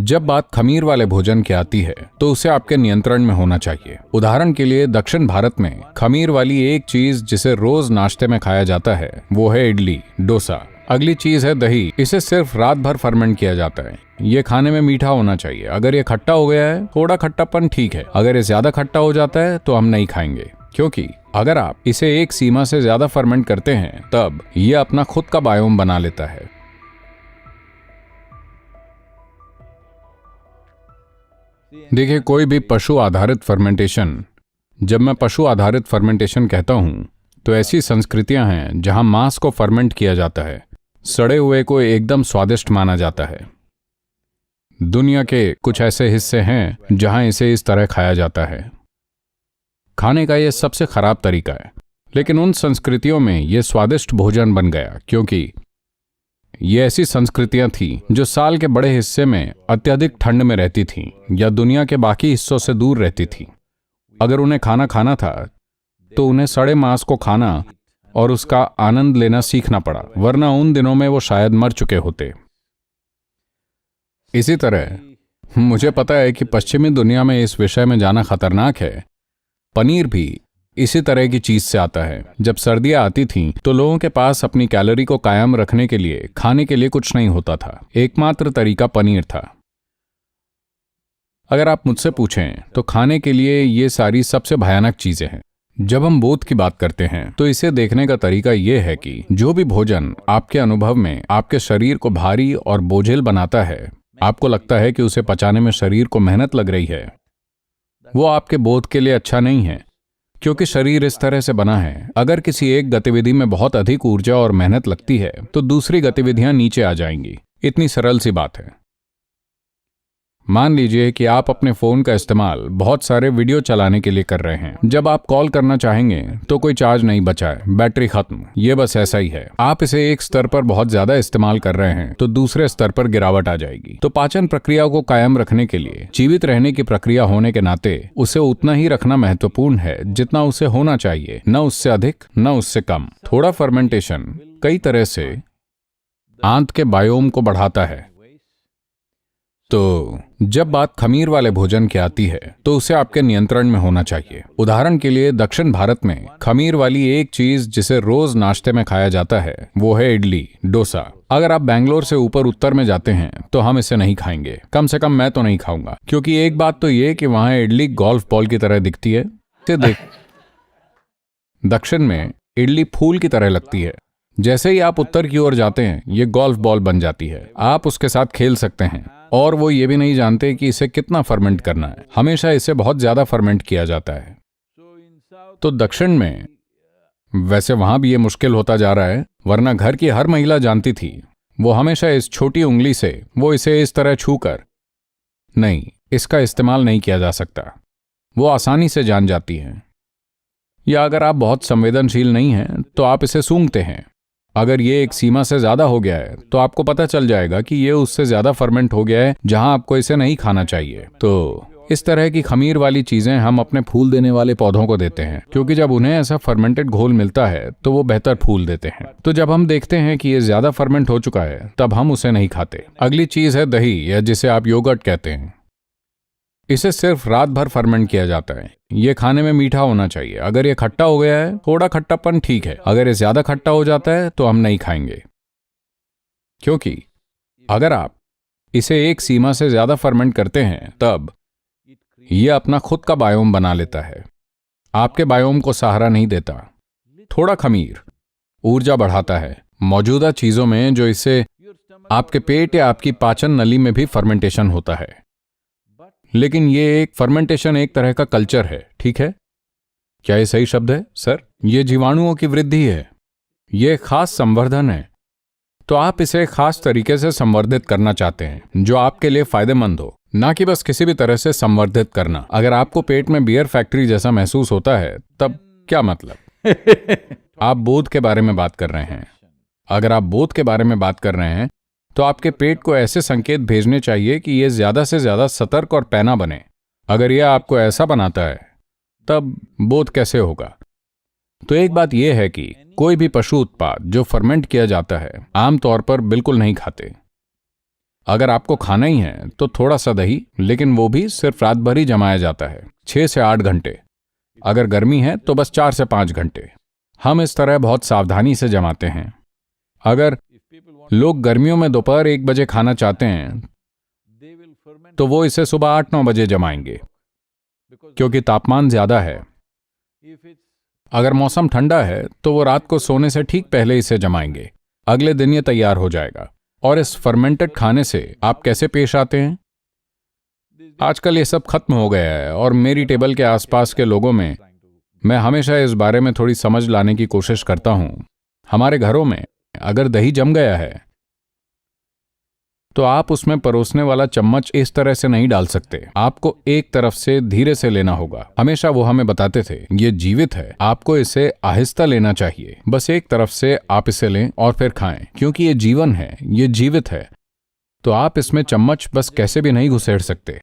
जब बात खमीर वाले भोजन की आती है तो उसे आपके नियंत्रण में होना चाहिए। उदाहरण के लिए दक्षिण भारत में खमीर वाली एक चीज जिसे रोज नाश्ते में खाया जाता है वो है इडली, डोसा। अगली चीज है दही। इसे सिर्फ रात भर फर्मेंट किया जाता है। ये खाने में मीठा होना चाहिए। अगर ये खट्टा हो गया है, थोड़ा खट्टापन ठीक है। अगर ये ज्यादा खट्टा हो जाता है तो हम नहीं खाएंगे, क्योंकि अगर आप इसे एक सीमा से ज्यादा फर्मेंट करते हैं तब ये अपना खुद का बायोम बना लेता है। देखिए, कोई भी पशु आधारित फर्मेंटेशन, जब मैं पशु आधारित फर्मेंटेशन कहता हूं तो ऐसी संस्कृतियां हैं जहां मांस को फर्मेंट किया जाता है। सड़े हुए को एकदम स्वादिष्ट माना जाता है। दुनिया के कुछ ऐसे हिस्से हैं जहां इसे इस तरह खाया जाता है। खाने का यह सबसे खराब तरीका है, लेकिन उन संस्कृतियों में यह स्वादिष्ट भोजन बन गया क्योंकि ये ऐसी संस्कृतियां थीं जो साल के बड़े हिस्से में अत्यधिक ठंड में रहती थीं या दुनिया के बाकी हिस्सों से दूर रहती थीं। अगर उन्हें खाना खाना था तो उन्हें सड़े मांस को खाना और उसका आनंद लेना सीखना पड़ा, वरना उन दिनों में वो शायद मर चुके होते। इसी तरह मुझे पता है कि पश्चिमी दुनिया में इस विषय में जाना खतरनाक है। पनीर भी इसी तरह की चीज से आता है। जब सर्दियां आती थीं तो लोगों के पास अपनी कैलोरी को कायम रखने के लिए खाने के लिए कुछ नहीं होता था। एकमात्र तरीका पनीर था। अगर आप मुझसे पूछें तो खाने के लिए ये सारी सबसे भयानक चीजें हैं। जब हम बोध की बात करते हैं तो इसे देखने का तरीका यह है कि जो भी भोजन आपके अनुभव में आपके शरीर को भारी और बोझिल बनाता है, आपको लगता है कि उसे पचाने में शरीर को मेहनत लग रही है, वो आपके बोध के लिए अच्छा नहीं है, क्योंकि शरीर इस तरह से बना है। अगर किसी एक गतिविधि में बहुत अधिक ऊर्जा और मेहनत लगती है तो दूसरी गतिविधियां नीचे आ जाएंगी। इतनी सरल सी बात है। मान लीजिए कि आप अपने फोन का इस्तेमाल बहुत सारे वीडियो चलाने के लिए कर रहे हैं। जब आप कॉल करना चाहेंगे तो कोई चार्ज नहीं बचा है, बैटरी खत्म। ये बस ऐसा ही है। आप इसे एक स्तर पर बहुत ज्यादा इस्तेमाल कर रहे हैं तो दूसरे स्तर पर गिरावट आ जाएगी। तो पाचन प्रक्रिया को कायम रखने के लिए, जीवित रहने की प्रक्रिया होने के नाते उसे उतना ही रखना महत्वपूर्ण है जितना उसे होना चाहिए, न उससे अधिक न उससे कम। थोड़ा फर्मेंटेशन कई तरह से आंत के बायोम को बढ़ाता है। तो जब बात खमीर वाले भोजन की आती है तो उसे आपके नियंत्रण में होना चाहिए। उदाहरण के लिए दक्षिण भारत में खमीर वाली एक चीज जिसे रोज नाश्ते में खाया जाता है वो है इडली, डोसा। अगर आप बैंगलोर से ऊपर उत्तर में जाते हैं तो हम इसे नहीं खाएंगे। कम से कम मैं तो नहीं खाऊंगा, क्योंकि एक बात तो ये कि वहां इडली गोल्फ बॉल की तरह दिखती है। दक्षिण में इडली फूल की तरह लगती है। जैसे ही आप उत्तर की ओर जाते हैं ये गोल्फ बॉल बन जाती है। आप उसके साथ खेल सकते हैं और वो ये भी नहीं जानते कि इसे कितना फर्मेंट करना है। हमेशा इसे बहुत ज्यादा फर्मेंट किया जाता है। तो दक्षिण में वैसे वहां भी ये मुश्किल होता जा रहा है, वरना घर की हर महिला जानती थी। वो हमेशा इस छोटी उंगली से वो इसे इस तरह छूकर, नहीं, इसका इस्तेमाल नहीं किया जा सकता, वो आसानी से जान जाती है। या अगर आप बहुत संवेदनशील नहीं हैं तो आप इसे सूंघते हैं। अगर ये एक सीमा से ज्यादा हो गया है तो आपको पता चल जाएगा कि ये उससे ज्यादा फर्मेंट हो गया है जहां आपको इसे नहीं खाना चाहिए। तो इस तरह की खमीर वाली चीजें हम अपने फूल देने वाले पौधों को देते हैं, क्योंकि जब उन्हें ऐसा फर्मेंटेड घोल मिलता है तो वो बेहतर फूल देते हैं। तो जब हम देखते हैं कि ये ज्यादा फर्मेंट हो चुका है तब हम उसे नहीं खाते। अगली चीज है दही, या जिसे आप योगर्ट कहते हैं। इसे सिर्फ रात भर फर्मेंट किया जाता है। ये खाने में मीठा होना चाहिए। अगर ये खट्टा हो गया है, थोड़ा खट्टापन ठीक है। अगर ये ज्यादा खट्टा हो जाता है तो हम नहीं खाएंगे, क्योंकि अगर आप इसे एक सीमा से ज्यादा फर्मेंट करते हैं तब ये अपना खुद का बायोम बना लेता है। आपके बायोम को सहारा नहीं देता। थोड़ा खमीर ऊर्जा बढ़ाता है मौजूदा चीजों में, जो इससे आपके पेट या आपकी पाचन नली में भी फर्मेंटेशन होता है। लेकिन ये एक फर्मेंटेशन एक तरह का कल्चर है, ठीक है? क्या ये सही शब्द है, सर? ये जीवाणुओं की वृद्धि है। ये खास संवर्धन है। तो आप इसे खास तरीके से संवर्धित करना चाहते हैं जो आपके लिए फायदेमंद हो, ना कि बस किसी भी तरह से संवर्धित करना। अगर आपको पेट में बियर फैक्ट्री जैसा महसूस होता है तब क्या मतलब? आप बोध के बारे में बात कर रहे हैं। अगर आप बोध के बारे में बात कर रहे हैं तो आपके पेट को ऐसे संकेत भेजने चाहिए कि यह ज्यादा से ज्यादा सतर्क और पैना बने। अगर यह आपको ऐसा बनाता है तब बोध कैसे होगा? तो एक बात यह है कि कोई भी पशु उत्पाद जो फर्मेंट किया जाता है आमतौर पर बिल्कुल नहीं खाते। अगर आपको खाना ही है तो थोड़ा सा दही, लेकिन वो भी सिर्फ रात भर ही जमाया जाता है, 6 से 8 घंटे। अगर गर्मी है तो बस 4 से 5 घंटे। हम इस तरह बहुत सावधानी से जमाते हैं। अगर लोग गर्मियों में दोपहर 1 बजे खाना चाहते हैं तो वो इसे सुबह 8-9 बजे जमाएंगे, क्योंकि तापमान ज्यादा है। अगर मौसम ठंडा है तो वो रात को सोने से ठीक पहले इसे जमाएंगे। अगले दिन ये तैयार हो जाएगा। और इस फर्मेंटेड खाने से आप कैसे पेश आते हैं? आजकल ये सब खत्म हो गया है और मेरी टेबल के आसपास के लोगों में मैं हमेशा इस बारे में थोड़ी समझ लाने की कोशिश करता हूं। हमारे घरों में अगर दही जम गया है तो आप उसमें परोसने वाला चम्मच इस तरह से नहीं डाल सकते। आपको एक तरफ से धीरे से लेना होगा। हमेशा वो हमें बताते थे, ये जीवित है, आपको इसे आहिस्ता लेना चाहिए। बस एक तरफ से आप इसे लें और फिर खाएं, क्योंकि ये जीवन है, ये जीवित है। तो आप इसमें चम्मच बस कैसे भी नहीं घुसेड़ सकते।